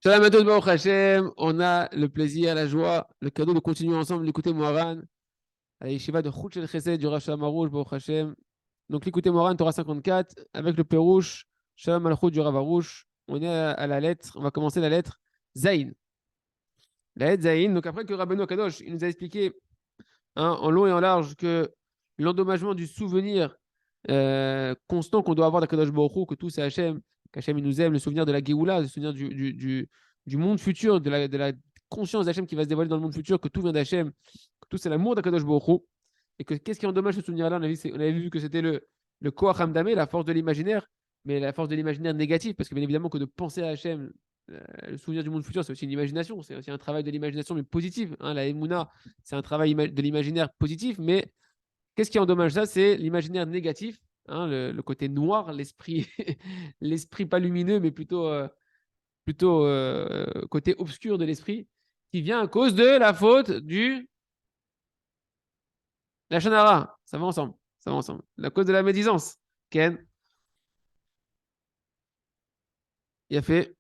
Shalom à tous, Baruch Hashem. On a le plaisir, la joie, le cadeau de continuer ensemble l'écouter Moharan à la yeshiva de Chut Shel Chesed du Rav Shalom Aroush, Baruch Hashem. Donc l'écouter Moharan, Torah 54, avec le Pérouche, Shalom Malchut du Rav Aroush. On est à la lettre, on va commencer la lettre Zayin. La lettre Zayin, donc après que Rabbeinu Kadosh, il nous a expliqué en long et en large que l'endommagement du souvenir constant qu'on doit avoir d'Akadosh Baruch Hu, que tout c'est Hachem, qu'Hachem il nous aime, le souvenir de la Géoula, le souvenir du monde futur, de la conscience d'Hachem qui va se dévoiler dans le monde futur, que tout vient d'Hachem, que tout c'est l'amour d'Akadosh Baruch Hu, et que qu'est-ce qui endommage ce souvenir-là? On avait vu que c'était le Koach Hamdameh, la force de l'imaginaire, mais la force de l'imaginaire négatif, parce que bien évidemment que de penser à Hachem, le souvenir du monde futur, c'est aussi une imagination, c'est aussi un travail de l'imagination, mais positive. Hein, la Emouna, c'est un travail de l'imaginaire positif, mais qu'est-ce qui endommage ça? C'est l'imaginaire négatif, hein, le côté noir, l'esprit, l'esprit pas lumineux, mais plutôt côté obscur de l'esprit, qui vient à cause de la faute du la Shonara. Ça va ensemble, ça va ensemble. La cause de la médisance. Ken, il a fait.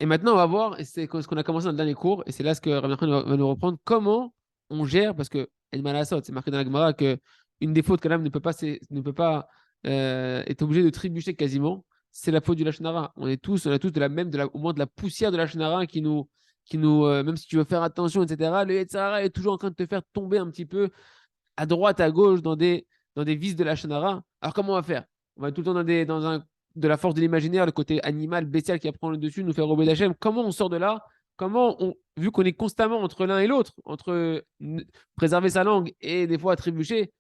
Et maintenant, on va voir, et c'est ce qu'on a commencé dans le dernier cours, et c'est là ce que Rabbi Nachman va nous reprendre, comment on gère, parce que El Malasot, c'est marqué dans la Gemara que une des fautes qu'un homme ne peut pas être obligé de trébucher quasiment, c'est la faute du Lashon Hara. On a tous au moins de la poussière de Lashon Hara qui nous, même si tu veux faire attention, etc., le Yetzer Hara est toujours en train de te faire tomber un petit peu à droite, à gauche, dans des vices de Lashon Hara. Alors comment on va faire? On va tout le temps de la force de l'imaginaire, le côté animal, bestial qui prend le dessus, nous faire obéir d'Hachem. Comment on sort de là? Vu qu'on est constamment entre l'un et l'autre, entre préserver sa langue et des fois trébucher,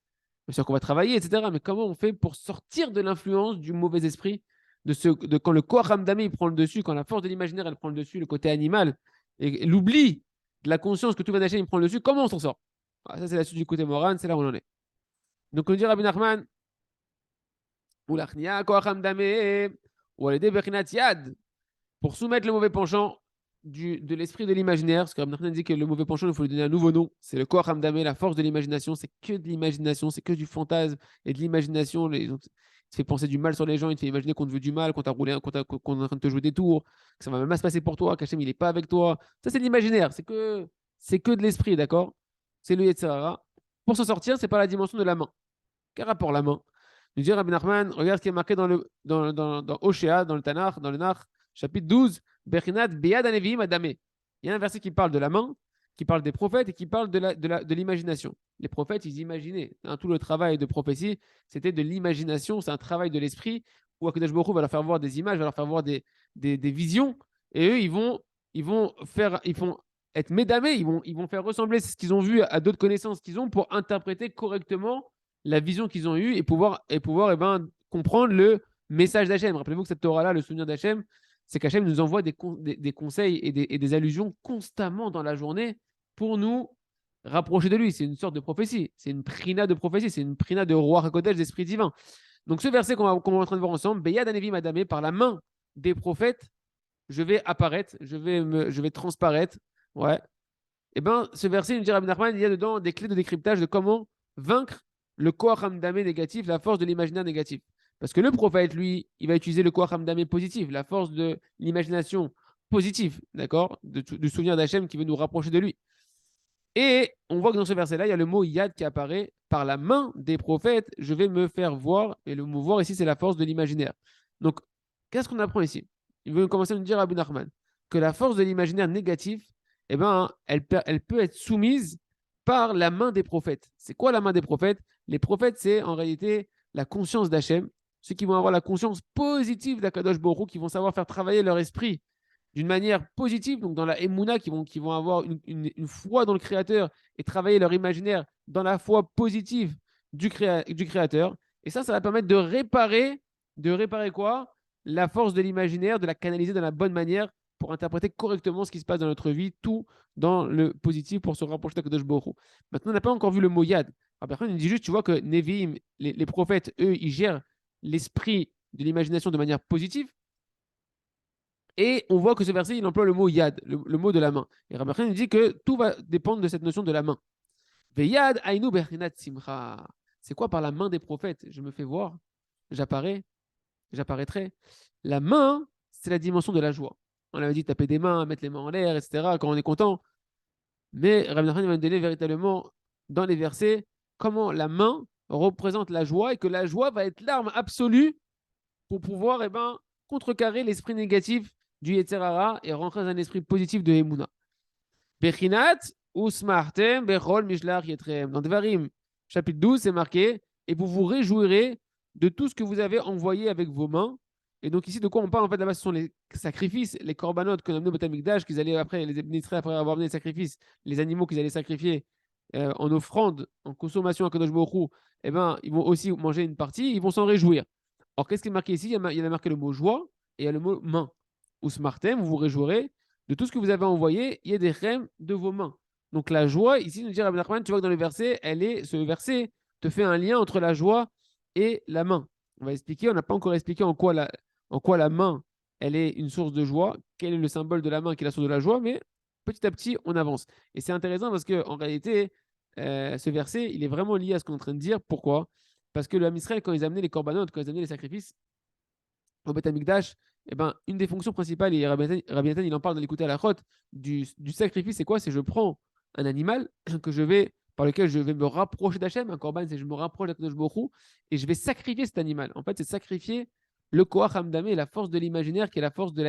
bien sûr qu'on va travailler, etc. Mais comment on fait pour sortir de l'influence du mauvais esprit, de quand le Koach Hamdami prend le dessus, quand la force de l'imaginaire elle prend le dessus, le côté animal, et l'oubli de la conscience que tout va d'Hachem il prend le dessus, comment on s'en sort? Ah, ça, c'est la suite du côté Moran, c'est là où on en est. Donc, on dit Rabbi Nachman, Oulachnia, Koach Hamdame, ou Aledé Bechinat Yad, pour soumettre le mauvais penchant de l'esprit de l'imaginaire, parce que Rabbi Nachman dit que le mauvais penchant, il faut lui donner un nouveau nom. C'est le Koach Hamdame, la force de l'imagination. C'est que de l'imagination, c'est que du fantasme et de l'imagination. Donc, il te fait penser du mal sur les gens, il te fait imaginer qu'on te veut du mal, qu'on t'a roulé, qu'on est en train de te jouer des tours, que ça va même pas se passer pour toi, qu'Hachem il n'est pas avec toi. Ça, c'est de l'imaginaire, c'est que de l'esprit, d'accord? C'est le Yetzirah. Pour s'en sortir, c'est pas la dimension de la main. Quel rapport la main? Nous dit Rabbi Nachman, regarde ce qui est marqué dans Oshéa, dans le Tanakh, dans le Nach, chapitre 12, Bechinat Beyad Anevim Adame. Il y a un verset qui parle de la main, qui parle des prophètes et qui parle de l'imagination. Les prophètes, ils imaginaient. Hein, tout le travail de prophétie, c'était de l'imagination, c'est un travail de l'esprit où Akadosh Baruch Hu va leur faire voir des images, va leur faire voir des visions, et eux, ils vont être médamés, ils vont faire ressembler ce qu'ils ont vu à d'autres connaissances qu'ils ont pour interpréter correctement la vision qu'ils ont eue et pouvoir comprendre le message d'Hachem. Rappelez-vous que cette Torah-là, le souvenir d'Hachem, c'est qu'Hachem nous envoie des conseils et des allusions constamment dans la journée pour nous rapprocher de lui. C'est une sorte de prophétie. C'est une prina de prophétie. C'est une prina de roi Hakodesh, d'esprit divin. Donc ce verset qu'on est en train de voir ensemble, Beyad Anevi Madame, par la main des prophètes, je vais apparaître, je vais transparaître. Ouais. Et bien, ce verset, il me dit Rabbi Nachman, il y a dedans des clés de décryptage de comment vaincre le Koach Hamdameh négatif, la force de l'imaginaire négatif. Parce que le prophète, lui, il va utiliser le Koach Hamdameh positif, la force de l'imagination positive, d'accord, du souvenir d'Hachem qui veut nous rapprocher de lui. Et on voit que dans ce verset-là, il y a le mot yad qui apparaît par la main des prophètes, je vais me faire voir. Et le mot voir ici, c'est la force de l'imaginaire. Donc, qu'est-ce qu'on apprend ici? Il veut commencer à nous dire à Abu Nachman que la force de l'imaginaire négatif, eh ben, elle peut être soumise par la main des prophètes. C'est quoi la main des prophètes? Les prophètes, c'est en réalité la conscience d'Hachem, ceux qui vont avoir la conscience positive d'Akadosh Baruch Hu, qui vont savoir faire travailler leur esprit d'une manière positive, donc dans la Emouna, qui vont avoir une foi dans le Créateur et travailler leur imaginaire dans la foi positive du Créateur. Et ça va permettre de réparer quoi? La force de l'imaginaire, de la canaliser de la bonne manière pour interpréter correctement ce qui se passe dans notre vie, tout dans le positif pour se rapprocher d'Akadosh Baruch Hu. Maintenant, on n'a pas encore vu le mot Yad. Alors, personne, il dit juste, tu vois que Nevi'im, les prophètes, eux, ils gèrent l'esprit de l'imagination de manière positive. Et on voit que ce verset, il emploie le mot yad, le mot de la main. Et Rabbi Khan dit que tout va dépendre de cette notion de la main. Veyad ainu berinat simcha. C'est quoi par la main des prophètes? Je me fais voir, j'apparaîtrai. La main, c'est la dimension de la joie. On avait dit taper des mains, mettre les mains en l'air, etc., quand on est content. Mais Rabbi Nachman va nous donner véritablement dans les versets comment la main représente la joie et que la joie va être l'arme absolue pour pouvoir contrecarrer l'esprit négatif du Yetzer Hara et rentrer dans un esprit positif de Emouna. Bechinat usmartem bechol mishlach yetrem. Dans Devarim, chapitre 12, c'est marqué et vous vous réjouirez de tout ce que vous avez envoyé avec vos mains. Et donc ici, de quoi on parle en fait là-bas, ce sont les sacrifices, les corbanotes qu'on a amenés au Beth Amikdash, qu'ils allaient après, les Ibn Israël, après avoir amené les sacrifices, les animaux qu'ils allaient sacrifier en offrande, en consommation à Kadosh Baruch Hu, ils vont aussi manger une partie, ils vont s'en réjouir. Alors qu'est-ce qui est marqué ici? Il y a marqué le mot joie et il y a le mot main. Usmartem, vous vous réjouirez de tout ce que vous avez envoyé, il y a des rêmes de vos mains. Donc la joie, ici, nous dit Rabbi Nachman, tu vois que dans le verset, ce verset te fait un lien entre la joie et la main. On va expliquer, on n'a pas encore expliqué en quoi la main, elle est une source de joie, quel est le symbole de la main qui est la source de la joie, mais petit à petit, on avance. Et c'est intéressant parce qu'en réalité, ce verset, il est vraiment lié à ce qu'on est en train de dire. Pourquoi? Parce que le Ham Israël, quand ils amenaient les corbanotes, quand ils amenaient les sacrifices au Beth Amikdash, une des fonctions principales, et Rabbi Nathan, il en parle dans l'écouter à la Chot, du sacrifice, c'est quoi? C'est je prends un animal par lequel je vais me rapprocher d'Hachem, un korban, c'est je me rapproche d'Akadosh Baruch Hu, et je vais sacrifier cet animal. En fait, c'est sacrifier le Koach Hamdamé, la force de l'imaginaire, qui est la force de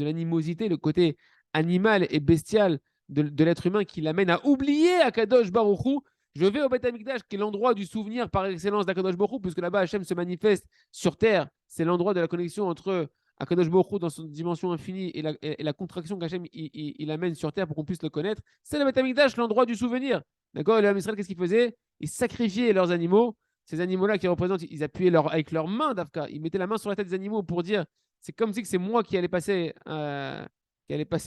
l'animosité, le côté animal et bestial de l'être humain qui l'amène à oublier Akadosh Baruch Hu. Je vais au Beth Amikdash, qui est l'endroit du souvenir par excellence d'Akadosh Baruch Hu, puisque là-bas, Hachem se manifeste sur terre. C'est l'endroit de la connexion entre Akadosh Baruch Hu dans son dimension infinie et la contraction qu'Hachem il amène sur terre pour qu'on puisse le connaître. C'est le Beth Amikdash, l'endroit du souvenir. D'accord? Et les Israël, qu'est-ce qu'ils faisaient? Ils sacrifiaient leurs animaux. Ces animaux-là qui représentent, ils appuyaient avec leurs mains d'Afka. Ils mettaient la main sur la tête des animaux pour dire c'est comme si c'est moi qui allais passer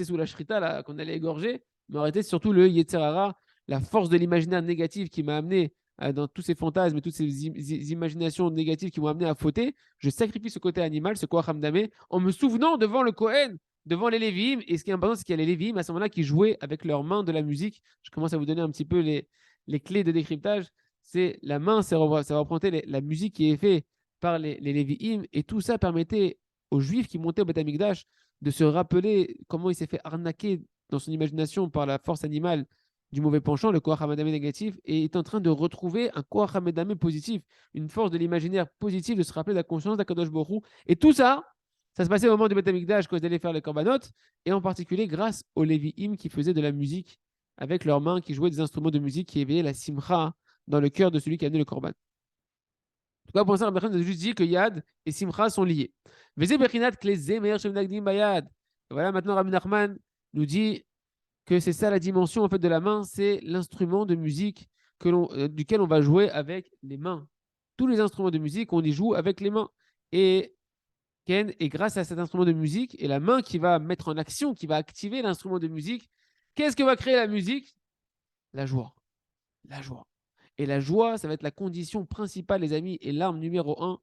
sous la shrita, là, qu'on allait égorger. Mais en réalité, c'est surtout le Yetzer Hara, la force de l'imaginaire négatif qui m'a amené dans tous ces fantasmes et toutes ces imaginations négatives qui m'ont amené à fauter. Je sacrifie ce côté animal, ce Koach Hamdamé, en me souvenant devant le Kohen, devant les Lévi'im. Et ce qui est important, c'est qu'il y a les Lévi'im à ce moment-là qui jouaient avec leurs mains de la musique. Je commence à vous donner un petit peu les clés de décryptage. C'est la main, ça va représenter la musique qui est faite par les Lévi'im. Et tout ça permettait aux Juifs qui montaient au Beth Amikdash de se rappeler comment il s'est fait arnaquer dans son imagination par la force animale du mauvais penchant, le Koach Hamedamé négatif, et est en train de retrouver un Koach Hamedamé positif, une force de l'imaginaire positif, de se rappeler de la conscience d'Akadosh Baruch Hu. Et tout ça, ça se passait au moment du Beth Amikdash quand ils allaient faire les corbanotes, et en particulier grâce aux Lévi'im qui faisaient de la musique avec leurs mains, qui jouaient des instruments de musique qui éveillaient la simcha dans le cœur de celui qui a amené le korban. En tout cas, pour ça, Rabbi Nachman a juste dit que Yad et Simcha sont liés. Voilà, maintenant Rabbi Nachman nous dit que c'est ça la dimension en fait de la main, c'est l'instrument de musique duquel on va jouer avec les mains. Tous les instruments de musique, on y joue avec les mains. Et grâce à cet instrument de musique et la main qui va mettre en action, qui va activer l'instrument de musique, qu'est-ce que va créer la musique? La joie. La joie. Et la joie, ça va être la condition principale, les amis, et l'arme numéro 1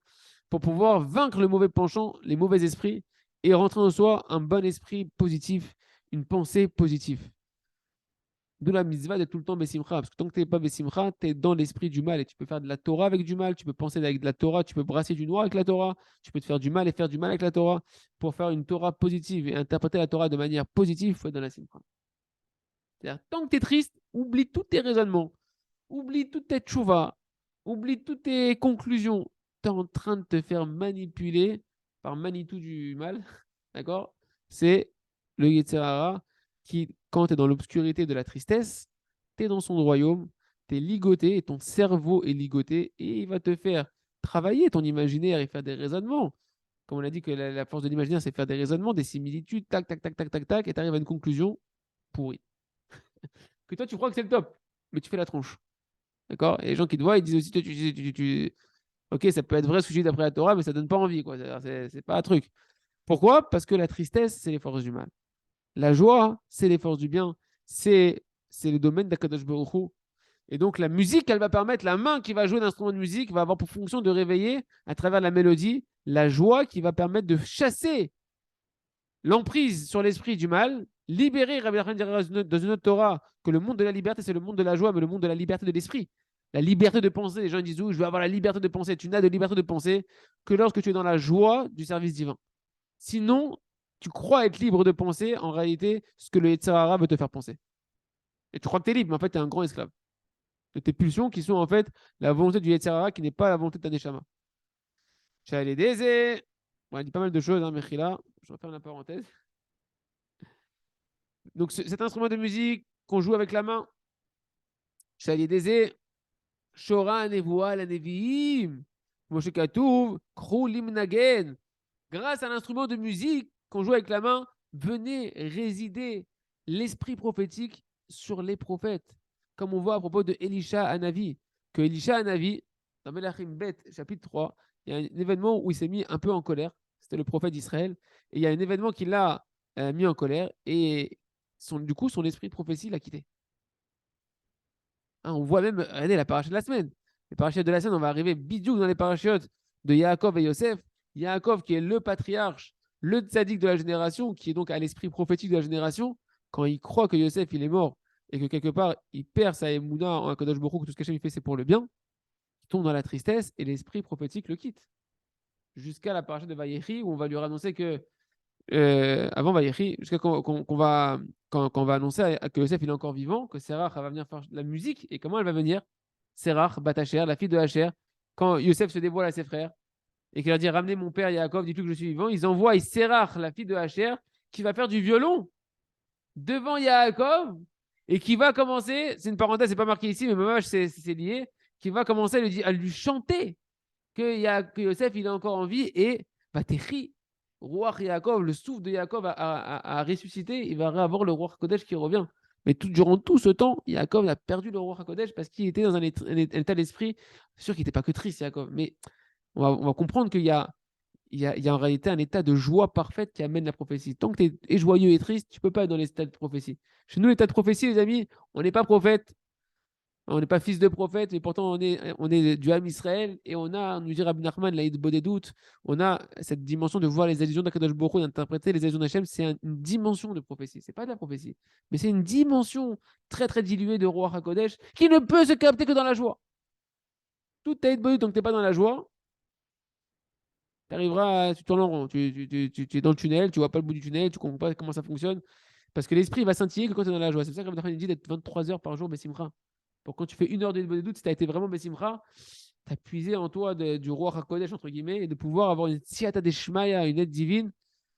pour pouvoir vaincre le mauvais penchant, les mauvais esprits, et rentrer en soi un bon esprit positif, une pensée positive. D'où la mitzvah d'être tout le temps Bessimcha. Parce que tant que tu n'es pas Bessimcha, tu es dans l'esprit du mal. Et tu peux faire de la Torah avec du mal, tu peux penser avec de la Torah, tu peux brasser du noir avec la Torah, tu peux te faire du mal et faire du mal avec la Torah. Pour faire une Torah positive et interpréter la Torah de manière positive, il faut être dans la Simcha. C'est-à-dire, tant que tu es triste, oublie tous tes raisonnements, oublie toutes tes tchouvas, oublie toutes tes conclusions. Tu es en train de te faire manipuler par Manitou du mal. D'accord? C'est le Yetzer Hara qui, quand tu es dans l'obscurité de la tristesse, tu es dans son royaume, tu es ligoté, et ton cerveau est ligoté, et il va te faire travailler ton imaginaire et faire des raisonnements. Comme on a dit que la force de l'imaginaire, c'est faire des raisonnements, des similitudes, tac, tac, tac, tac, tac, tac, et tu arrives à une conclusion pourrie. Que toi, tu crois que c'est le top, mais tu fais la tronche. D'accord? Et les gens qui te voient, ils disent aussi, ok, ça peut être vrai ce que je dis d'après la Torah, mais ça donne pas envie, quoi. C'est pas un truc. Pourquoi? Parce que la tristesse, c'est les forces du mal. La joie, c'est les forces du bien. C'est le domaine d'Akadosh Baruch Hu. Et donc, la musique, elle va permettre, la main qui va jouer l'instrument de musique va avoir pour fonction de réveiller, à travers la mélodie, la joie qui va permettre de chasser l'emprise sur l'esprit du mal, libérer, Rabbi Nachman dira dans une autre Torah, que le monde de la liberté, c'est le monde de la joie, mais le monde de la liberté de l'esprit. La liberté de penser, les gens disent, je veux avoir la liberté de penser. Tu n'as de liberté de penser que lorsque tu es dans la joie du service divin. Sinon, tu crois être libre de penser en réalité ce que le Yetzer Hara veut te faire penser. Et tu crois que tu es libre, mais en fait, tu es un grand esclave. De tes pulsions qui sont en fait la volonté du Yetzer Hara qui n'est pas la volonté de ta Neshama. J'allais désé. Bon, il dit pas mal de choses, hein, Mechila. Je referme la parenthèse. Donc, cet instrument de musique qu'on joue avec la main, J'allais désé. Shora Nevoa la Neviim. Moshe Katuv, Krulim Nagen. Grâce à l'instrument de musique qu'on joue avec la main, venez résider l'esprit prophétique sur les prophètes. Comme on voit à propos de Elisha Hanavi, que Elisha Hanavi, dans Melachim Bet, chapitre 3, il y a un événement où il s'est mis un peu en colère. C'était le prophète d'Israël. Et il y a un événement qui l'a mis en colère. Et du coup, son esprit de prophétie l'a quitté. Hein, on voit même, regardez la paracha de la semaine. Les parachutes de la semaine, on va arriver bidou dans les parachutes de Yaakov et Yosef. Yaakov, qui est le patriarche, le tzaddik de la génération, qui est donc à l'esprit prophétique de la génération, quand il croit que Yosef, il est mort et que quelque part, il perd sa émouna en Kadosh Baruch Hu, que tout ce qu'Hachem fait, c'est pour le bien, il tombe dans la tristesse et l'esprit prophétique le quitte. Jusqu'à la paracha de Vayechi, où on va lui annoncer que avant Vayechi, jusqu'à qu'on va, quand on va annoncer que Yosef il est encore vivant, que Serach va venir faire la musique. Et comment elle va venir? Serach, Batacher, la fille de Hacher, quand Yosef se dévoile à ses frères et qu'il leur dit ramenez mon père Yaakov, dites-lui que je suis vivant, ils envoient Serach, la fille de Hacher, qui va faire du violon devant Yaakov et qui va commencer, c'est une parenthèse, c'est pas marqué ici, mais moi c'est lié, qui va commencer à lui chanter que Yosef il est encore en vie et Vatechi. Roi Yaakov, le souffle de Yaakov a ressuscité, il va avoir le roi Kodesh qui revient. Mais durant tout ce temps, Yaakov a perdu le roi Kodesh parce qu'il était dans un état d'esprit. C'est sûr qu'il n'était pas que triste, Yaakov, mais on va comprendre qu'il y a en réalité un état de joie parfaite qui amène la prophétie. Tant que tu es joyeux et triste, tu ne peux pas être dans l'état de prophétie. Chez nous, l'état de prophétie, les amis, on n'est pas prophète, on n'est pas fils de prophète, mais pourtant on est du Ham Israël et on a, nous dit Rabbi Nachman, l'Aïd Bodedout, on a cette dimension de voir les allusions d'Akadosh Baruch Hu, d'interpréter les allusions d'Hachem, c'est une dimension de prophétie. C'est pas de la prophétie, mais c'est une dimension très très diluée de Roi HaKodesh qui ne peut se capter que dans la joie. Toute Aïd Bodedout, tant que tu n'es pas dans la joie, tu tournes en rond, tu es dans le tunnel, tu vois pas le bout du tunnel, tu comprends pas comment ça fonctionne, parce que l'esprit va scintiller que quand tu es dans la joie. C'est pour ça que Rabbi Nachman dit d'être 23 heures par jour Bessimcha. Pour quand tu fais 1 heure de doute, si tu as été vraiment Bessimcha, tu as puisé en toi du roi HaKodesh, entre guillemets, et de pouvoir avoir une siata des Shmaya, une aide divine,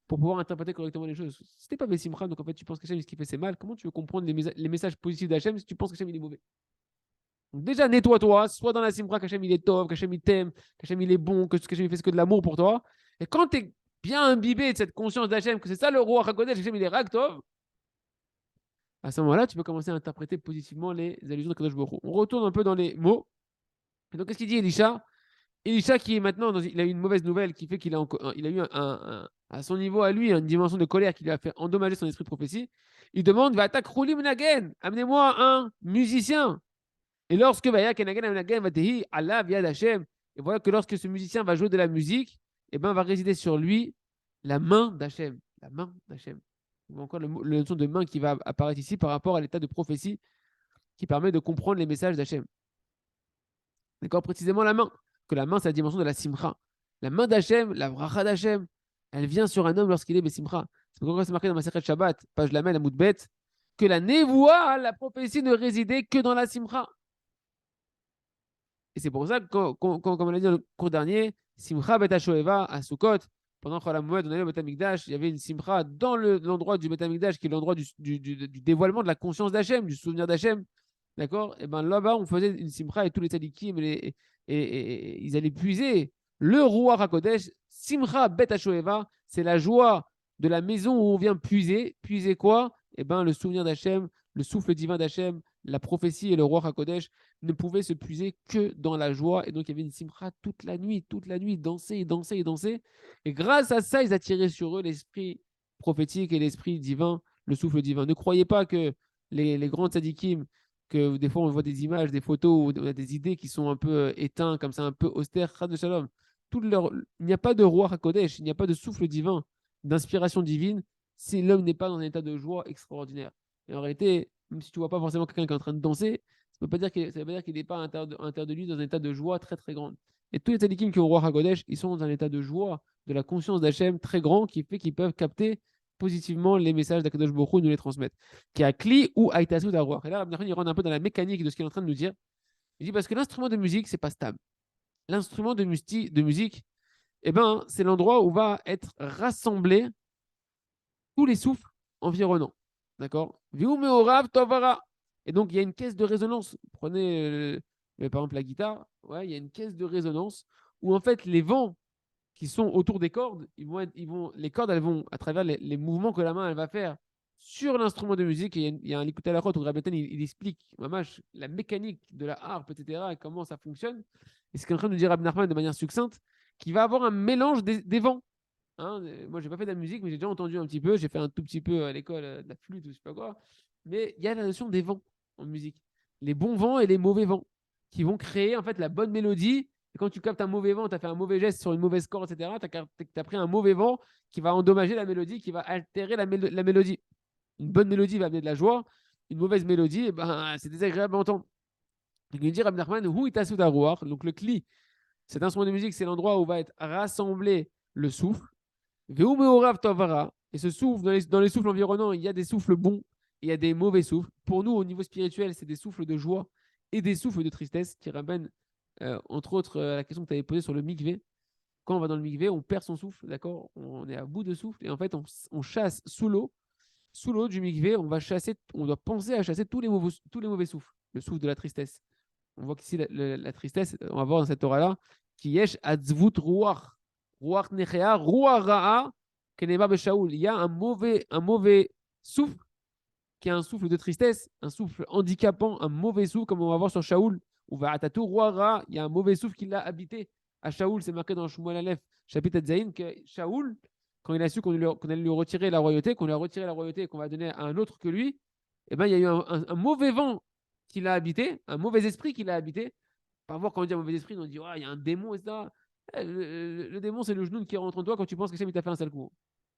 pour pouvoir interpréter correctement les choses. Si tu n'es pas Bessimcha, donc en fait tu penses qu'Hachem, ce qu'il fait, c'est mal, comment tu veux comprendre les messages positifs d'Hachem si tu penses qu'Hachem, il est mauvais? Donc déjà, nettoie-toi, sois dans la Simcha, qu'Hachem, il est top, qu'Hachem, il t'aime, qu'Hachem, il est bon, que ce qu'Hachem, il fait, c'est que de l'amour pour toi. Et quand tu es bien imbibé de cette conscience d'Hachem, que c'est ça le roi HaKodesh, Hachem, il est Raktov, à ce moment-là, tu peux commencer à interpréter positivement les allusions de Kadosh Baruch Hu. On retourne un peu dans les mots. Et donc, qu'est-ce qu'il dit, Elisha? Elisha qui est maintenant, il a eu une mauvaise nouvelle qui fait qu'il a eu à son niveau à lui une dimension de colère qui lui a fait endommager son esprit de prophétie. Il demande, va attaquer Roulim Nagen, amenez-moi un musicien. Et lorsque Allah via Hachem, et voilà que lorsque ce musicien va jouer de la musique, et ben va résider sur lui la main d'Hachem. La main d'Hachem. Encore le notion de main qui va apparaître ici par rapport à l'état de prophétie qui permet de comprendre les messages d'Hachem. D'accord? Précisément la main. Que la main, c'est la dimension de la simcha. La main d'Hachem, la bracha d'Hachem, elle vient sur un homme lorsqu'il est besimcha. C'est pourquoi c'est marqué dans ma Masechet Shabbat, page Lamed, Amoudbet, que la névoie, la prophétie ne résidait que dans la simcha. Et c'est pour ça que, comme on l'a dit dans le cours dernier, simcha bet HaShoeva à Sukkot, pendant que la Moed, on allait au Bet Amikdash, il y avait une simcha dans l'endroit du Bet Amikdash, qui est l'endroit du dévoilement de la conscience d'Hachem, du souvenir d'Hachem. D'accord? Et bien là-bas, on faisait une simcha et tous les tzadikim et ils allaient puiser le roi HaKodesh. Simcha bet HaShoeva, c'est la joie de la maison où on vient puiser. Puiser quoi? Et bien le souvenir d'Hachem, le souffle divin d'Hachem, la prophétie et le roi HaKodesh ne pouvaient se puiser que dans la joie. Et donc il y avait une simcha toute la nuit, danser et danser et danser. Et grâce à ça, ils attiraient sur eux l'esprit prophétique et l'esprit divin, le souffle divin. Ne croyez pas que les grands tzadikim, que des fois on voit des images, des photos, on a des idées qui sont un peu éteintes, comme ça, un peu austères, Chas de Shalom. Il n'y a pas de roi HaKodesh, il n'y a pas de souffle divin, d'inspiration divine, si l'homme n'est pas dans un état de joie extraordinaire. Et en réalité, même si tu ne vois pas forcément quelqu'un qui est en train de danser, ça ne veut pas dire qu'il n'est pas à l'intérieur de lui dans un état de joie très très grande. Et tous les tzadikim qui ont roi HaKodesh, ils sont dans un état de joie, de la conscience d'Hachem très grand, qui fait qu'ils peuvent capter positivement les messages d'Akadosh Baruch Hu, nous les transmettre. Qui a Kli ou Aïtasu Darouach. Et là, Rabbi Nachman, il rentre un peu dans la mécanique de ce qu'il est en train de nous dire. Il dit parce que l'instrument de musique, c'est pas stable. L'instrument de musique, eh ben, c'est l'endroit où va être rassemblé tous les souffles environnants. D'accord. Et donc, il y a une caisse de résonance. Prenez, par exemple, la guitare. Ouais, il y a une caisse de résonance où, en fait, les vents qui sont autour des cordes, les cordes, elles vont, à travers les mouvements que la main elle va faire sur l'instrument de musique. Et il y a un écoute à la route où Rabbi Nathan, il explique la mécanique de la harpe, etc., et comment ça fonctionne. Et c'est ce qu'est en train de dire Rabbi Nachman de manière succincte, qui va avoir un mélange des vents. Hein, moi, j'ai pas fait de la musique, mais j'ai déjà entendu un petit peu. J'ai fait un tout petit peu à l'école de la flûte ou je sais pas quoi. Mais il y a la notion des vents en musique. Les bons vents et les mauvais vents qui vont créer en fait la bonne mélodie. Et quand tu captes un mauvais vent, tu as fait un mauvais geste sur une mauvaise corde, etc., tu as pris un mauvais vent qui va endommager la mélodie, qui va altérer la mélodie. Une bonne mélodie va amener de la joie. Une mauvaise mélodie, eh ben, c'est désagréable à entendre. Donc, il dit Rabbi Nachman, donc le kli, cet instrument de musique, c'est l'endroit où va être rassemblé le souffle. Et ce souffle, dans les souffles environnants, il y a des souffles bons et il y a des mauvais souffles. Pour nous, au niveau spirituel, c'est des souffles de joie et des souffles de tristesse qui ramènent, entre autres, la question que tu avais posée sur le mikvé. Quand on va dans le mikvé, on perd son souffle, d'accord. On est à bout de souffle et en fait, on chasse sous l'eau du mikvé, on doit penser à chasser tous les mauvais souffles. Le souffle de la tristesse. On voit qu'ici, la tristesse, on va voir dans cette Torah-là, qui yesh atzvut ruach. Ruach nechea, ruach ra'a, keneba beshaoul. Il y a un mauvais souffle, qui est un souffle de tristesse, un souffle handicapant, un mauvais souffle, comme on va voir sur Shaoul. Ou va'atatu ruach ra'a, il y a un mauvais souffle qui l'a habité. À Shaoul, c'est marqué dans Shmuel Aleph, chapitre Zayin, que Shaoul, quand il a su qu'on allait lui retirer la royauté, qu'on lui a retiré la royauté et qu'on va donner à un autre que lui, eh ben, il y a eu un mauvais vent qui l'a habité, un mauvais esprit qui l'a habité. Par voir quand on dit un mauvais esprit, on dit il y a un démon, etc. Le démon, c'est le genou qui rentre en toi quand tu penses qu'Hachem t'a fait un sale coup.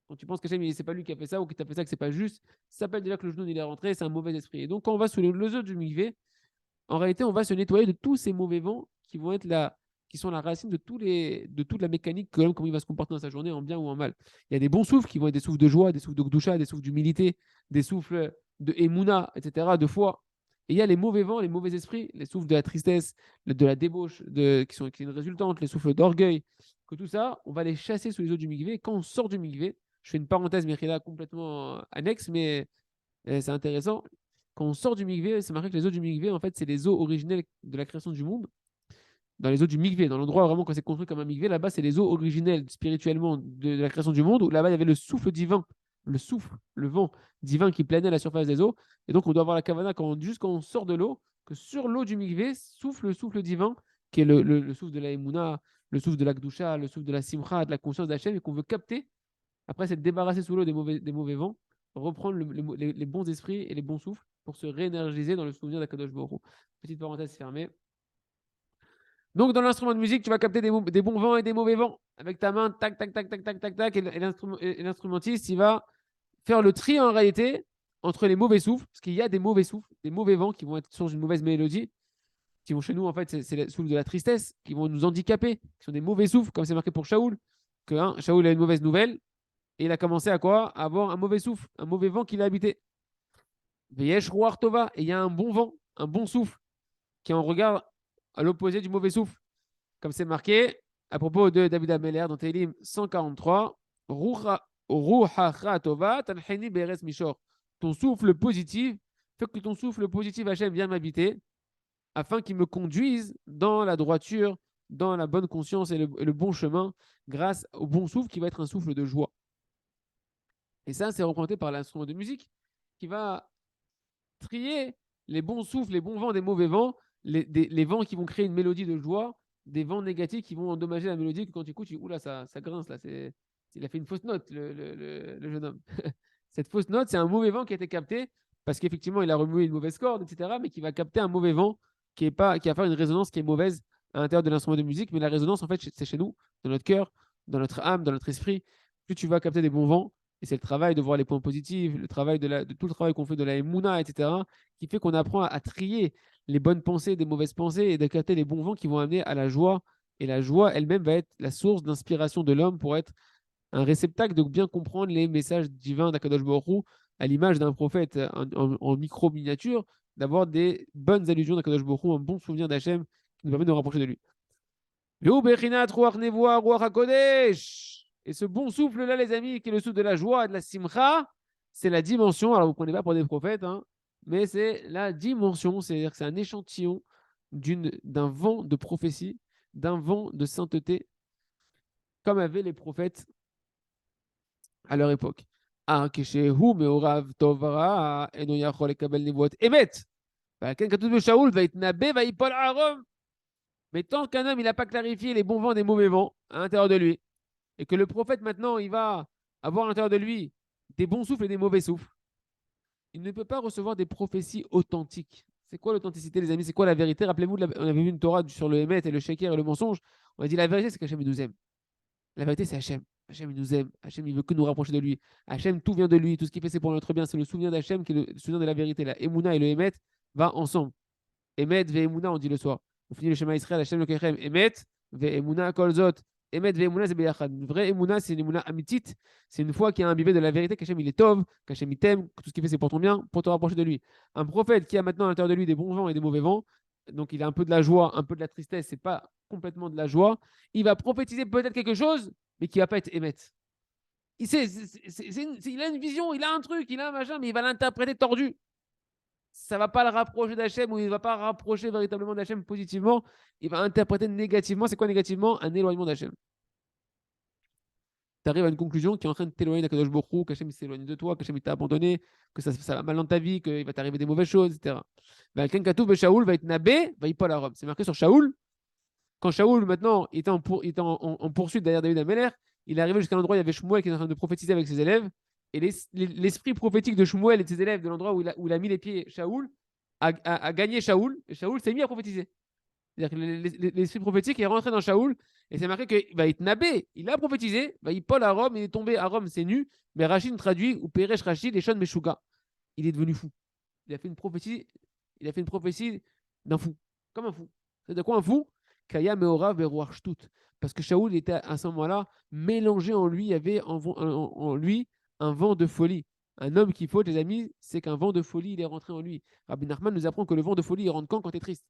Quand tu penses qu'Hachem, c'est pas lui qui a fait ça ou qui t'a fait ça, que c'est pas juste, ça s'appelle déjà que le genou il est rentré, c'est un mauvais esprit. Et donc, quand on va sous le œuf du mikvé, en réalité, on va se nettoyer de tous ces mauvais vents qui vont être là, qui sont la racine de toute la mécanique que l'homme, comment il va se comporter dans sa journée, en bien ou en mal. Il y a des bons souffles qui vont être des souffles de joie, des souffles de gdoucha, des souffles d'humilité, des souffles de émouna, etc., de foi. Et il y a les mauvais vents, les mauvais esprits, les souffles de la tristesse, de la débauche, qui est une résultante, les souffles d'orgueil, que tout ça, on va les chasser sous les eaux du mikvé. Quand on sort du mikvé, je fais une parenthèse, mais là complètement annexe, mais c'est intéressant. Quand on sort du mikvé, c'est marqué que les eaux du mikvé, en fait, c'est les eaux originelles de la création du monde. Dans les eaux du mikvé, dans l'endroit vraiment quand c'est construit comme un mikvé, là-bas, c'est les eaux originelles spirituellement de la création du monde, où là-bas, il y avait le souffle divin, le souffle, le vent divin qui planait à la surface des eaux. Et donc, on doit avoir la kavana, juste quand on sort de l'eau, que sur l'eau du mikvé souffle le souffle divin, qui est le souffle de la Emouna, le souffle de la Gdusha, le souffle de la Simcha, de la conscience d'Hachem, et qu'on veut capter. Après, c'est de débarrasser sous l'eau des mauvais vents, reprendre les bons esprits et les bons souffles pour se réénergiser dans le souvenir d'Akadosh Baruch Hu. Petite parenthèse fermée. Donc, dans l'instrument de musique, tu vas capter des bons vents et des mauvais vents. Avec ta main, tac, tac, tac, tac, tac, tac, tac. Et l'instrumentiste, il va faire le tri en réalité entre les mauvais souffles, parce qu'il y a des mauvais souffles, des mauvais vents qui vont être sur une mauvaise mélodie, qui vont chez nous, en fait, c'est les souffles de la tristesse, qui vont nous handicaper, qui sont des mauvais souffles, comme c'est marqué pour Shaoul, que Shaoul a une mauvaise nouvelle, et il a commencé à quoi? À avoir un mauvais souffle, un mauvais vent qui l'a habité. Veyesh Ruach Tova, et il y a un bon vent, un bon souffle, qui est en regard à l'opposé du mauvais souffle. Comme c'est marqué à propos de David Ameller dans Télim 143, Ruacha Tova, Tanheni Beres Mishor. Ton souffle positif, fait que ton souffle positif, Hachem, vienne m'habiter, afin qu'il me conduise dans la droiture, dans la bonne conscience et le bon chemin, grâce au bon souffle qui va être un souffle de joie. Et ça, c'est représenté par l'instrument de musique qui va trier les bons souffles, les bons vents des mauvais vents, les vents qui vont créer une mélodie de joie, des vents négatifs qui vont endommager la mélodie, que quand tu écoutes, tu dis, oula, ça grince, là, il a fait une fausse note, le jeune homme. Cette fausse note, c'est un mauvais vent qui a été capté, parce qu'effectivement, il a remué une mauvaise corde, etc., mais qui va capter un mauvais vent qui va faire une résonance qui est mauvaise à l'intérieur de l'instrument de musique. Mais la résonance, en fait, c'est chez nous, dans notre cœur, dans notre âme, dans notre esprit. Plus tu vas capter des bons vents, et c'est le travail de voir les points positifs, le travail de tout le travail qu'on fait de la Emouna, etc., qui fait qu'on apprend à trier les bonnes pensées des mauvaises pensées et de capter les bons vents qui vont amener à la joie. Et la joie elle-même va être la source d'inspiration de l'homme pour être un réceptacle de bien comprendre les messages divins d'Akadosh Baruch Hu, à l'image d'un prophète en micro-miniature, d'avoir des bonnes allusions d'Akadosh Baruch Hu, un bon souvenir d'Hachem qui nous permet de nous rapprocher de lui. Et ce bon souffle-là, les amis, qui est le souffle de la joie et de la simcha, c'est la dimension. Alors, vous ne prenez pas pour des prophètes, hein, mais c'est la dimension, c'est-à-dire que c'est un échantillon d'un vent de prophétie, d'un vent de sainteté, comme avaient les prophètes à leur époque. Mais tant qu'un homme il n'a pas clarifié les bons vents des mauvais vents à l'intérieur de lui, et que le prophète maintenant il va avoir à l'intérieur de lui des bons souffles et des mauvais souffles, il ne peut pas recevoir des prophéties authentiques. C'est quoi l'authenticité, les amis? C'est quoi la vérité? Rappelez-vous, on avait vu une Torah sur le Hémet et le Sheker et le mensonge. On a dit la vérité, c'est qu'Hachem nous aime. La vérité, c'est Hachem. Hachem, il nous aime. Hachem, il veut que nous rapprocher de lui. Hachem, tout vient de lui. Tout ce qu'il fait, c'est pour notre bien. C'est le souvenir d'Hachem qui est le souvenir de la vérité. La Emouna et le Hémet va ensemble. Hémet ve Emouna, on dit le soir. On finit le schéma Israël, Hachem le Kechem. Hémet ve Emouna kolzot. Hémet ve Emouna, c'est Beyachad. Une vraie Emouna, c'est une Emouna amitit. C'est une foi qui a imbibé de la vérité qu'Hachem, il est tov, qu'Hachem, il t'aime, que tout ce qu'il fait, c'est pour ton bien, pour te rapprocher de lui. Un prophète qui a maintenant à l'intérieur de lui des bons vents et des mauvais vents, donc il a un peu de la joie, un peu de la tristesse, c'est pas complètement de la joie. Il va prophétiser peut-être quelque chose, mais qui va pas être émettre. Il a une vision, il a un truc, il a un machin, mais il va l'interpréter tordu. Ça ne va pas le rapprocher d'Hachem ou il ne va pas rapprocher véritablement d'Hachem positivement. Il va interpréter négativement. C'est quoi négativement? Un éloignement d'Hachem. Tu arrives à une conclusion qui est en train de t'éloigner d'Akadosh Baruch Hu, qu'Hachem s'éloigne de toi, qu'Hachem t'a abandonné, que ça va mal dans ta vie, qu'il va t'arriver des mauvaises choses, etc. Quelqu'un Katoub Shaoul va être nabé, va y pas la Rome. C'est marqué sur Shaoul. Quand Shaoul, maintenant, il était en poursuite derrière David Ameller, il est arrivé jusqu'à l'endroit où il y avait Shmuel qui était en train de prophétiser avec ses élèves. Et l'esprit prophétique de Shmuel et de ses élèves, de l'endroit où il a mis les pieds Shaoul, a gagné Shaoul. Et Shaoul s'est mis à prophétiser. C'est-à-dire que l'esprit prophétique est rentré dans Shaoul. Et c'est marqué qu'il va être nabé. Il a prophétisé. Va y Paul à Rome. Il est tombé à Rome, c'est nu. Mais Rachid traduit, ou Peresh Rachid, et Shon Meshuga. Il est devenu fou. Il a fait une prophétie d'un fou. Comme un fou. C'est de quoi un fou? Kaya Meora Verouarchtut. Parce que Shaoul était à ce moment-là mélangé en lui, il y avait en lui un vent de folie. Un homme qui faut, les amis, c'est qu'un vent de folie, il est rentré en lui. Rabbi Nachman nous apprend que le vent de folie, il rentre quand tu es triste.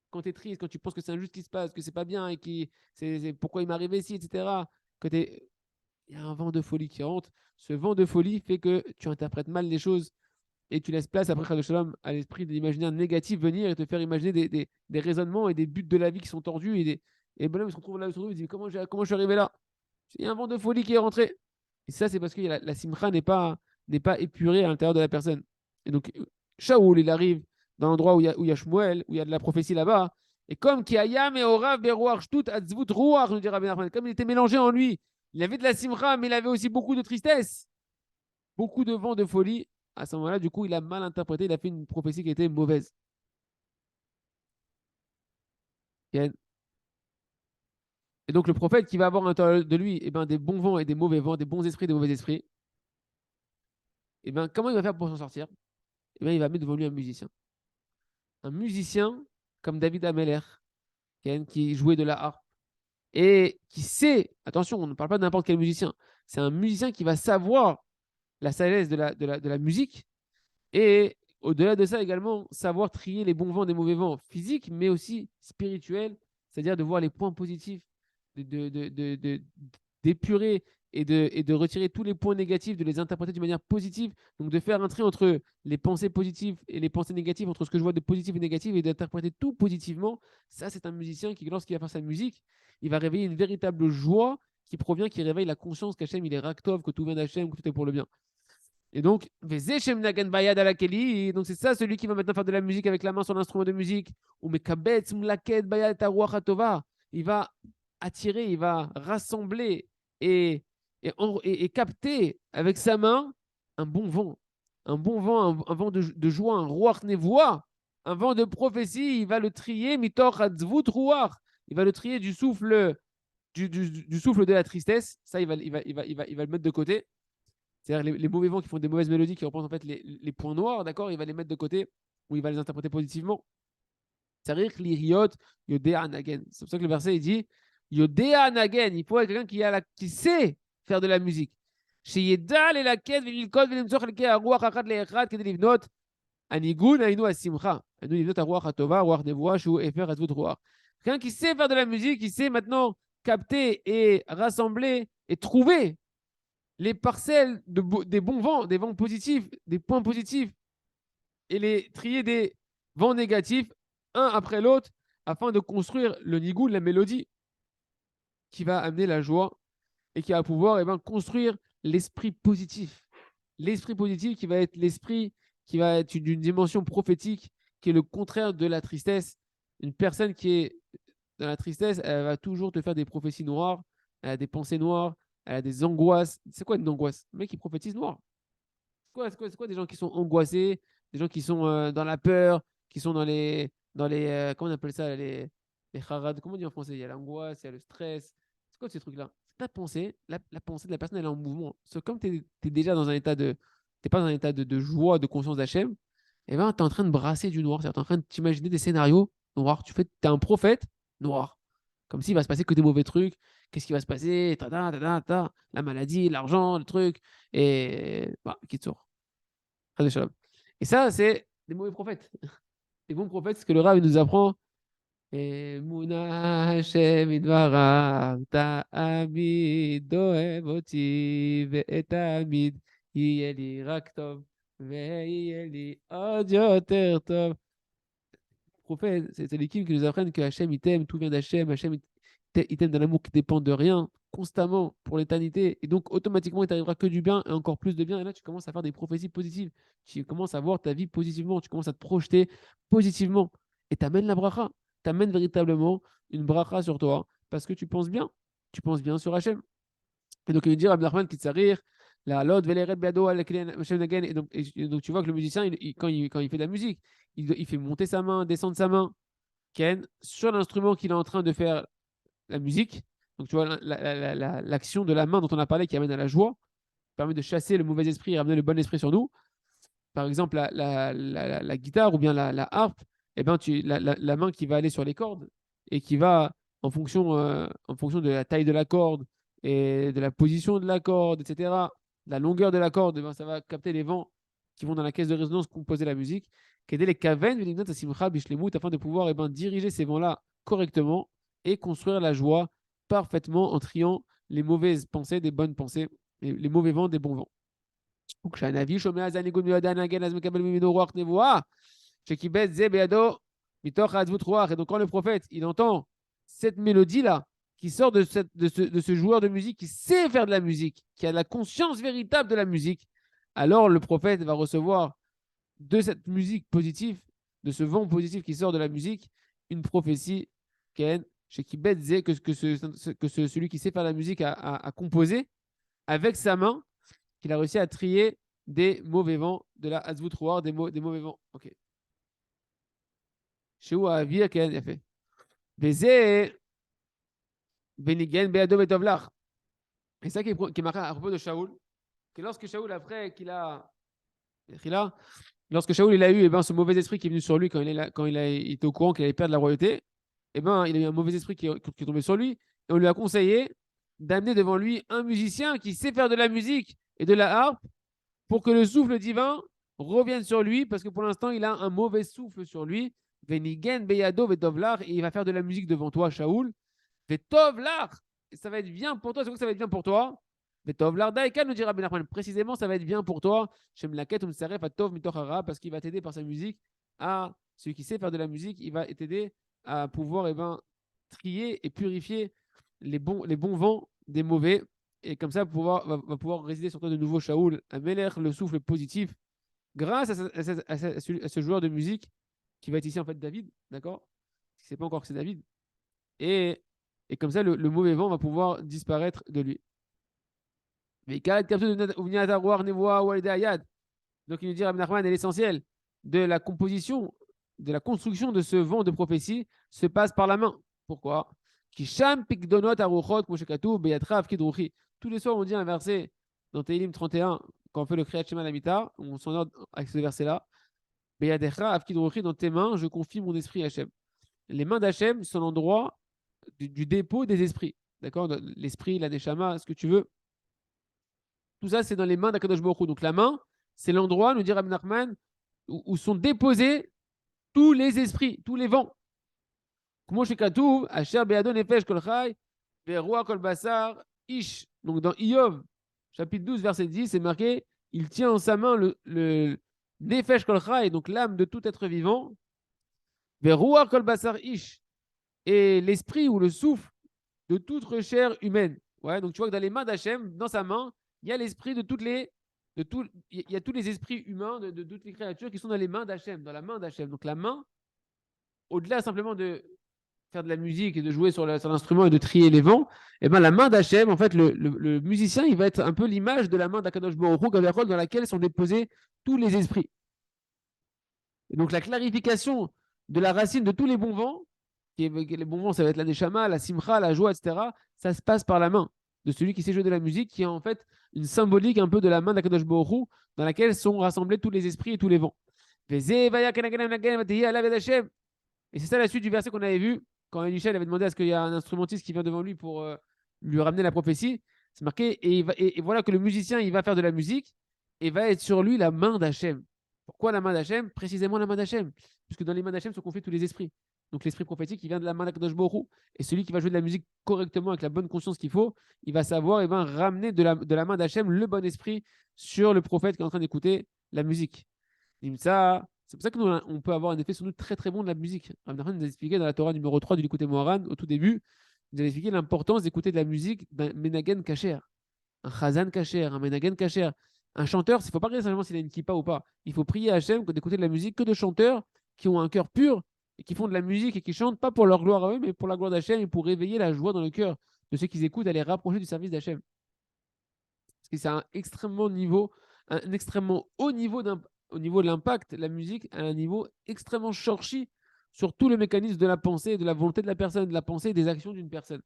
Quand tu es triste, quand tu penses que c'est injuste ce qui se passe, que c'est pas bien, et c'est pourquoi il m'est arrivé ici, etc. Il y a un vent de folie qui rentre. Ce vent de folie fait que tu interprètes mal les choses et tu laisses place après Khadr Shalom à l'esprit de l'imaginaire négatif venir et te faire imaginer des raisonnements et des buts de la vie qui sont tordus. Et le bonhomme se retrouve là, il se retrouve, il dit comment je suis arrivé là? Il y a un vent de folie qui est rentré. Et ça, c'est parce que la simcha n'est pas épurée à l'intérieur de la personne. Et donc, Shaoul, il arrive dans l'endroit où il y a Shmuel, où il y a de la prophétie là-bas. Et comme Kiayam et Orav Berouach Shtut Atzvut Ruach, nous dira Ben Arman, comme il était mélangé en lui, il avait de la simcha, mais il avait aussi beaucoup de tristesse, beaucoup de vent de folie. À ce moment-là, du coup, il a mal interprété, il a fait une prophétie qui était mauvaise. Et donc, le prophète qui va avoir à l'intérieur de lui eh ben, des bons vents et des mauvais vents, des bons esprits et des mauvais esprits, eh ben, comment il va faire pour s'en sortir? Eh ben, il va mettre devant lui un musicien. Un musicien comme David Ameller, qui jouait de la harpe et qui sait, attention, on ne parle pas de n'importe quel musicien, c'est un musicien qui va savoir la sagesse de la musique et au-delà de ça également, savoir trier les bons vents des mauvais vents physiques, mais aussi spirituels, c'est-à-dire de voir les points positifs, d'épurer et de retirer tous les points négatifs, de les interpréter d'une manière positive, donc de faire un tri entre les pensées positives et les pensées négatives, entre ce que je vois de positif et négatif, et d'interpréter tout positivement. Ça, c'est un musicien qui, lorsqu'il va faire sa musique, il va réveiller une véritable joie qui réveille la conscience qu'Hachem, il est Raktov, que tout vient d'Hachem, que tout est pour le bien. Et donc, donc c'est ça celui qui va maintenant faire de la musique avec la main sur l'instrument de musique. Il va attirer, il va rassembler et capter avec sa main un bon vent. Un bon vent, un vent de joie, un roach nevoa, un vent de prophétie. Il va le trier, mitor hatzvut ruach. Il va le trier du souffle, du souffle de la tristesse. Ça, il va le mettre de côté. C'est-à-dire les mauvais vents qui font des mauvaises mélodies qui représentent en fait les points noirs, d'accord? Il va les mettre de côté ou il va les interpréter positivement. C'est-à-dire que l'iriot, yodea nagen. C'est pour ça que le verset il dit yodea nagen. Il faut être quelqu'un qui sait faire de la musique. שידע ללכד וללכוד ולמצוא חלקי הרוח אחת לאחד כדי לבנות הניגון היינו השמחה, היינו לבנות הרוח הטובה, רוח נבואה שהוא הפר עזבות רוח. Quelqu'un qui sait faire de la musique, qui sait maintenant capter et rassembler et trouver les parcelles des bons vents, des vents positifs, des points positifs, et les trier des vents négatifs, un après l'autre, afin de construire le nigoun, la mélodie, qui va amener la joie et qui va pouvoir construire l'esprit positif. L'esprit positif qui va être l'esprit qui va être d'une dimension prophétique, qui est le contraire de la tristesse. Une personne qui est dans la tristesse, elle va toujours te faire des prophéties noires, elle a des pensées noires, elle a des angoisses. C'est quoi une angoisse? Le mec qui prophétise noir. C'est quoi des gens qui sont angoissés, des gens qui sont dans la peur, qui sont dans les comment on appelle ça, les charades, comment on dit en français? Il y a l'angoisse, il y a le stress. C'est quoi ces trucs-là? Ta pensée, la pensée de la personne, elle est en mouvement. C'est comme tu es déjà dans un état de, t'es pas dans un état de joie, de conscience d'Hachem, et ben tu es en train de brasser du noir. Tu es en train de t'imaginer des scénarios noirs. Tu es un prophète noir. Comme s'il va se passer que des mauvais trucs. Qu'est-ce qui va se passer? La maladie, l'argent, le truc. Et bah, qui te sort. Et ça, c'est des mauvais prophètes. Les bons prophètes, ce que le Rav nous apprend. Mouna Hashem idvarav ta'amid doev oti ve'etamid yeh li rak tov ve'yeh li od yoter tov. Prophète, c'est l'équipe qui nous apprennent que Hachem il t'aime, tout vient d'Hachem, Hachem il t'aime d'un amour qui dépend de rien, constamment, pour l'éternité. Et donc, automatiquement, il t'arrivera que du bien et encore plus de bien. Et là, tu commences à faire des prophéties positives. Tu commences à voir ta vie positivement, tu commences à te projeter positivement. Et tu amènes la bracha. Tu amènes véritablement une bracha sur toi parce que tu penses bien. Tu penses bien sur Hachem. Et donc, il veut dire, Abdelrahman qui t'sarir, la lot veleret beado al Hashem nagen. Et donc, tu vois que le musicien, quand il fait de la musique, il fait monter sa main, descendre sa main, Ken, sur l'instrument qu'il est en train de faire la musique. Donc, tu vois, l'action de la main dont on a parlé qui amène à la joie, permet de chasser le mauvais esprit et ramener le bon esprit sur nous. Par exemple, la guitare ou bien la harpe, eh ben, la main qui va aller sur les cordes et qui va, en fonction de la taille de la corde et de la position de la corde, etc., la longueur de la corde, eh ben, ça va capter les vents qui vont dans la caisse de résonance composer la musique. Qu'aider les kaven, afin de pouvoir diriger ces vents-là correctement et construire la joie parfaitement en triant les mauvaises pensées des bonnes pensées, les mauvais vents des bons vents. וכשהנביא שומע זה הניגון מיודע הנגן, אז מקבל ממנו רוח נבואה, שקיבל זה בידו מתוך העצבות רוח. Et donc, quand le prophète, il entend cette mélodie-là, qui sort de ce joueur de musique qui sait faire de la musique, qui a la conscience véritable de la musique, alors le prophète va recevoir de cette musique positive, de ce vent positif qui sort de la musique, une prophétie que celui qui sait faire la musique a composé avec sa main, qu'il a réussi à trier des mauvais vents de la Hazvut Roar, des mauvais vents. Ok. Chez où a vu qu'il a fait. Bézé, Benigen, Beado, Betovlach. Et ça qui est marqué à propos de Shaoul, que lorsque Shaoul, après qu'il a. Lorsque Shaoul il a eu ce mauvais esprit qui est venu sur lui quand il était au courant qu'il allait perdre la royauté, il a eu un mauvais esprit qui est tombé sur lui, et on lui a conseillé d'amener devant lui un musicien qui sait faire de la musique et de la harpe pour que le souffle divin revienne sur lui, parce que pour l'instant, il a un mauvais souffle sur lui. Venigen, Beyado, Vetovlar, et il va faire de la musique devant toi, Shaoul. Vetovlar, ça va être bien pour toi. C'est quoi que ça va être bien pour toi? Vetovlar, Daika, nous dira Ben Nachman. Précisément, ça va être bien pour toi. Shem Laket, Saref, Atov, Mitochara, parce qu'il va t'aider par sa musique à celui qui sait faire de la musique, il va t'aider à pouvoir trier et purifier les bons vents des mauvais. Et comme ça, va pouvoir résider sur toi de nouveau Shaoul, à Meler, le souffle positif, grâce à ce joueur de musique qui va être ici en fait David, d'accord? Il ne sait pas encore que c'est David. Et comme ça, le mauvais vent va pouvoir disparaître de lui. Donc il nous dit Rabbi Nachman, l'essentiel de la composition, de la construction de ce vent de prophétie se passe par la main. Pourquoi? Tous les soirs, on dit un verset dans Tehillim 31, quand on fait le Kriyat Shema Lamita, on s'en ordre avec ce verset-là. Dans tes mains, je confie mon esprit à Hachem. Les mains d'Hachem sont l'endroit du dépôt des esprits. D'accord? L'esprit, la neshama, ce que tu veux. tout ça, c'est dans les mains d'Akadosh Baruch Hu. Donc la main, c'est l'endroit, nous dit Rabbi Nachman, où sont déposés tous les esprits, tous les vents. Comment je fais Asher Beadon Nefesh Kol Chai, Verua Kol Basar, Ish. Donc dans Iyov, chapitre 12, verset 10, c'est marqué il tient en sa main le Nefesh Kol Chai, donc l'âme de tout être vivant, Verua Kol Basar Ish, et l'esprit ou le souffle de toute chair humaine. Ouais, donc tu vois que dans les mains d'Hachem, dans sa main, il y a l'esprit de toutes les. Il y a tous les esprits humains de toutes les créatures qui sont dans les mains d'Hachem, dans la main d'Hachem. Donc la main, au-delà simplement de faire de la musique et de jouer sur l'instrument et de trier les vents, et ben la main d'Hachem, en fait, le musicien, il va être un peu l'image de la main d'Akadosh Baruch Hu, dans laquelle sont déposés tous les esprits. Et donc la clarification de la racine de tous les bons vents, les bons vents, ça va être la neshama, la simcha, la joie, etc. Ça se passe par la main de celui qui sait jouer de la musique, qui est en fait une symbolique un peu de la main d'Akadosh Baruch Hu, dans laquelle sont rassemblés tous les esprits et tous les vents. Et c'est ça la suite du verset qu'on avait vu quand Elisha avait demandé à ce qu'il y ait un instrumentiste qui vient devant lui pour lui ramener la prophétie. C'est marqué, et voilà que le musicien, il va faire de la musique et va être sur lui la main d'Hachem. Pourquoi la main d'Hachem? Précisément la main d'Hachem. Puisque dans les mains d'Hachem sont confiés tous les esprits. Donc l'esprit prophétique, il vient de la main d'Akadosh Baruch Hu. Et celui qui va jouer de la musique correctement, avec la bonne conscience qu'il faut, il va savoir et va ramener de la main d'Hachem le bon esprit sur le prophète qui est en train d'écouter la musique. C'est pour ça que nous, on peut avoir un effet sur nous très très bon de la musique. Rabbi Nachman nous a expliqué dans la Torah numéro 3 du Likutei Moharan, au tout début, il nous a expliqué l'importance d'écouter de la musique d'un menagen kasher, un chazan kasher, un menagen kasher. Un chanteur, il ne faut pas regarder simplement s'il a une kippa ou pas. Il faut prier à Hachem d'écouter de la musique que de chanteurs qui ont un cœur pur et qui font de la musique et qui chantent pas pour leur gloire à eux, mais pour la gloire d'Hachem et pour réveiller la joie dans le cœur de ceux qui écoutent, à les rapprocher du service d'Hachem. Parce que c'est un extrêmement haut niveau au niveau de l'impact, la musique à un niveau extrêmement shorty sur tout le mécanisme de la pensée, de la volonté de la personne, de la pensée et des actions d'une personne.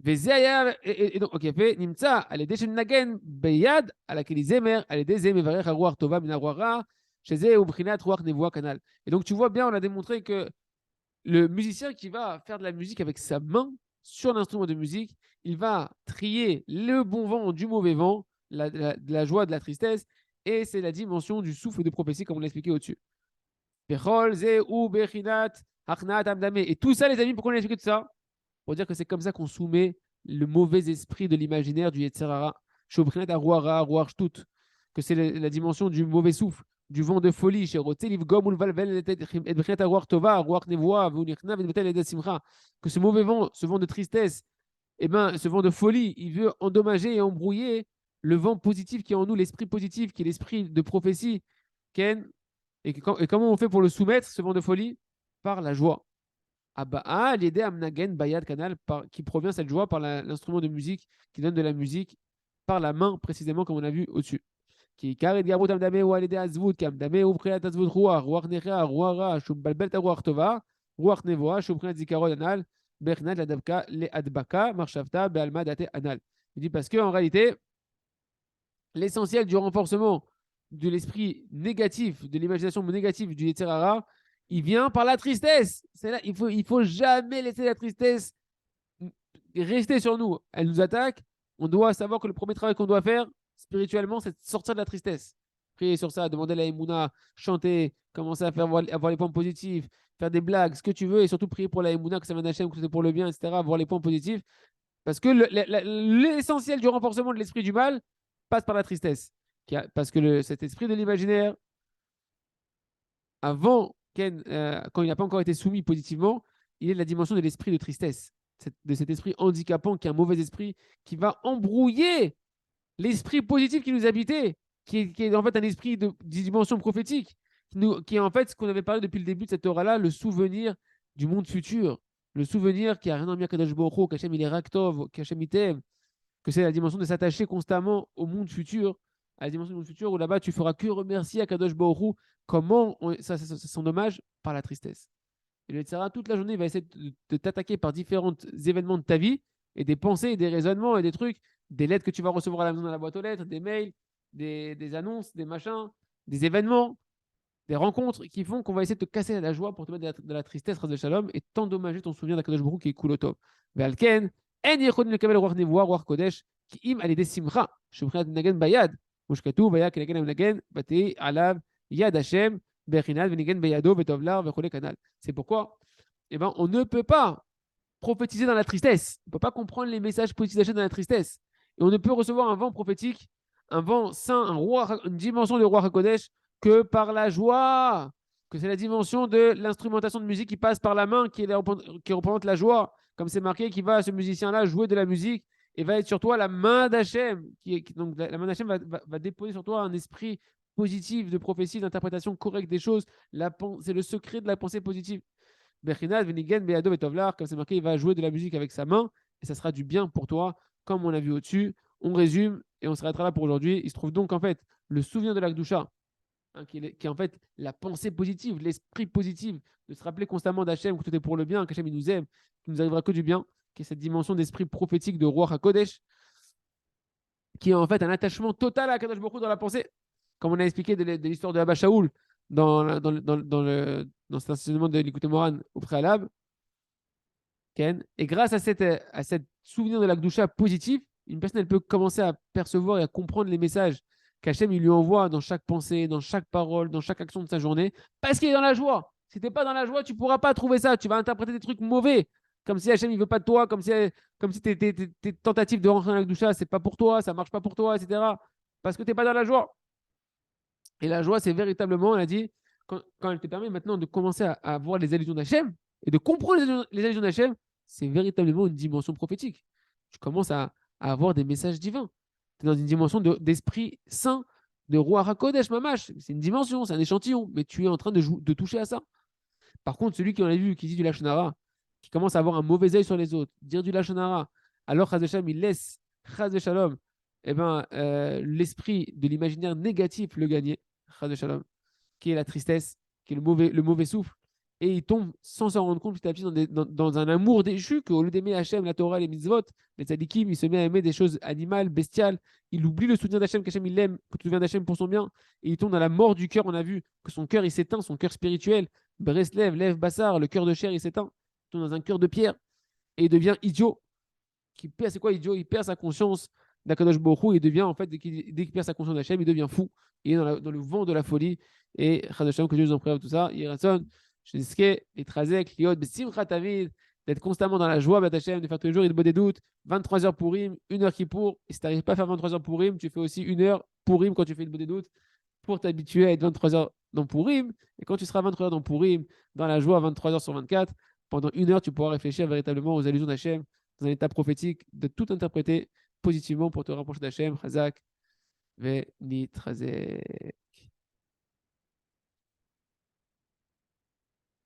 Et donc, ok, fait Nimtsa, à l'aider chez Nagen, Beyad, à laquelle il zémer, à l'aider zémer, Varech, Arouar, Tova, Minarouara, chez Zé, Ubrinat, Rouar, Nevoa, Canal. Et donc, tu vois bien, on a démontré que le musicien qui va faire de la musique avec sa main sur l'instrument de musique, il va trier le bon vent du mauvais vent, de la joie, de la tristesse, et c'est la dimension du souffle de prophétie, comme on l'a expliqué au-dessus. Et tout ça, les amis, pourquoi on a expliqué tout ça? Pour dire que c'est comme ça qu'on soumet le mauvais esprit de l'imaginaire du Yetzer Hara, que c'est la dimension du mauvais souffle, du vent de folie, que ce mauvais vent, ce vent de tristesse, eh ben, ce vent de folie, il veut endommager et embrouiller le vent positif qui est en nous, l'esprit positif, qui est l'esprit de prophétie. Ken, et comment on fait pour le soumettre, ce vent de folie? Par la joie. L'idée Amnagen Bayad Kanal, qui provient cette joie par l'instrument de musique, qui donne de la musique par la main, précisément comme on a vu au-dessus. Qui karet gabut amdame ou alide azvut kamdame ou priat azvut ruach necha ruara shum balbelt ruach tova ruach nevoa shum priat zikaron anal bernat ladabka le adbaka marshavta bealma date anal. Il dit parce que en réalité l'essentiel du renforcement de l'esprit négatif, de l'imagination négative du Yetzer Hara, il vient par la tristesse. Là, il faut jamais laisser la tristesse rester sur nous. Elle nous attaque. On doit savoir que le premier travail qu'on doit faire spirituellement, c'est de sortir de la tristesse. Prier sur ça, demander la Emouna, chanter, commencer à avoir les points positifs, faire des blagues, ce que tu veux, et surtout prier pour la Emouna, que ça vient d'Hachem, que c'est pour le bien, etc. Avoir les points positifs. Parce que l'essentiel du renforcement de l'esprit du mal passe par la tristesse. Parce que cet esprit de l'imaginaire, avant, quand il n'a pas encore été soumis positivement, il est de la dimension de l'esprit de tristesse, de cet esprit handicapant qui est un mauvais esprit, qui va embrouiller l'esprit positif qui nous habitait, qui est en fait un esprit de dimension prophétique, qui est en fait ce qu'on avait parlé depuis le début de cette Torah-là, le souvenir du monde futur, le souvenir qu'il n'y a rien en mieux qu'Akadosh Baruch Hu, qu'Hachem il est Raktov, qu'Hachem il t'aime, que c'est la dimension de s'attacher constamment au monde futur, à la dimension du monde futur où là-bas tu feras que remercier Akadosh Baruch Hu. Comment ça c'est son hommage? Par la tristesse. Et le Yetzirah, toute la journée, il va essayer de t'attaquer par différents événements de ta vie et des pensées, des raisonnements et des trucs, des lettres que tu vas recevoir à la maison dans la boîte aux lettres, des mails, des annonces, des machins, des événements, des rencontres qui font qu'on va essayer de te casser la joie pour te mettre de la tristesse, ras de shalom, et t'endommager ton souvenir d'Akadosh Baruch Hu qui est kulotov. Ve'alken, en yechon lekabel ruach nevoa, ruach kodesh, כי אם על ידי שמחה, שמבחינת מנגן ביד, כמו שכתוב, והיה כנגן המנגן, ותהי עליו יד השם, בחינת וניגן בידו וטוב לה וכולי כנ"ל. C'est pourquoi, eh ben, on ne peut pas prophétiser dans la tristesse. On ne peut pas comprendre les messages positifs d'Hachem dans la tristesse. Et on ne peut recevoir un vent prophétique, un vent saint, une dimension de roi HaKodesh que par la joie. Que c'est la dimension de l'instrumentation de musique qui passe par la main, qui représente la joie. Comme c'est marqué, qui va, ce musicien-là, jouer de la musique et va être sur toi la main d'Hachem. Donc la main d'Hachem va déposer sur toi un esprit positif de prophétie, d'interprétation correcte des choses. C'est le secret de la pensée positive. Bechinat, Venigen, Beado, Betovlar, comme c'est marqué, il va jouer de la musique avec sa main et ça sera du bien pour toi, comme on l'a vu au-dessus. On résume et on s'arrêtera là pour aujourd'hui. Il se trouve donc en fait le souvenir de la Gdusha, hein, qui est en fait la pensée positive, l'esprit positif, de se rappeler constamment d'Hachem, que tout est pour le bien, qu'Hachem il nous aime, qu'il nous arrivera que du bien, qui est cette dimension d'esprit prophétique de Roi HaKodesh, qui est en fait un attachement total à Kadosh Baruch Hu dans la pensée, comme on a expliqué de l'histoire de Abba Shaoul dans cet enseignement de l'Ikouté Moran au préalable. Ken. Et grâce à cette souvenir de la Gdusha positif, une personne elle peut commencer à percevoir et à comprendre les messages qu'Hachem il lui envoie dans chaque pensée, dans chaque parole, dans chaque action de sa journée, parce qu'il est dans la joie. Si tu n'es pas dans la joie, tu ne pourras pas trouver ça. Tu vas interpréter des trucs mauvais, comme si Hachem ne veut pas de toi, comme si tes tentatives de rentrer dans la Gdusha, ce n'est pas pour toi, ça ne marche pas pour toi, etc. Parce que tu n'es pas dans la joie. Et la joie, c'est véritablement, on a dit, quand elle te permet maintenant de commencer à voir les allusions d'Hachem et de comprendre les allusions d'Hachem, c'est véritablement une dimension prophétique. Tu commences à avoir des messages divins. Tu es dans une dimension d'esprit saint, de roi Hakodesh, Mamash. C'est une dimension, c'est un échantillon, mais tu es en train de toucher à ça. Par contre, celui qui en a vu, qui dit du Lachon Hara, qui commence à avoir un mauvais œil sur les autres, dire du Lachon Hara, alors Chaz Hashem, il laisse Chaz Shalom, l'esprit de l'imaginaire négatif le gagner, Chaz Shalom, qui est la tristesse, qui est le mauvais souffle, et il tombe sans s'en rendre compte petit à petit dans un amour déchu qu'au lieu d'aimer Hachem, la Torah, les mitzvot, les tzadikim, il se met à aimer des choses animales, bestiales. Il oublie le souvenir d'Hachem, qu'Hachem il l'aime, que tout vient d'Hachem pour son bien, et il tombe dans la mort du cœur. On a vu que son cœur il s'éteint, son cœur spirituel, Breslev, Lev, Bassar, le cœur de chair il s'éteint, il tombe dans un cœur de pierre et il devient idiot. C'est quoi idiot? Il perd sa conscience d'Akadosh Baruch Hu et devient en fait, dès qu'il perd sa conscience d'Hachem, il devient fou. Il est dans le vent de la folie. Et Chadasham, que Dieu nous en prie tout ça, Yiratzon, Sheniske, Etrazek, Liot, Besimchat Tavid, d'être constamment dans la joie, Batachem, de faire tous les jours, il boit des doutes, 23 heures pour Rim, 1 heure qui pour. Et si tu n'arrives pas à faire 23 heures pour Rim, tu fais aussi 1 heure pour Rim quand tu fais le bout des doutes, pour t'habituer à être 23 heures dans Purim. Et quand tu seras 23 heures dans Purim, dans la joie, 23 heures sur 24, pendant 1 heure, tu pourras réfléchir véritablement aux allusions d'Hachem, dans un état prophétique, de tout interpréter positivement pour te rapprocher d'Hachem, Chazak, Ve Nitrazek.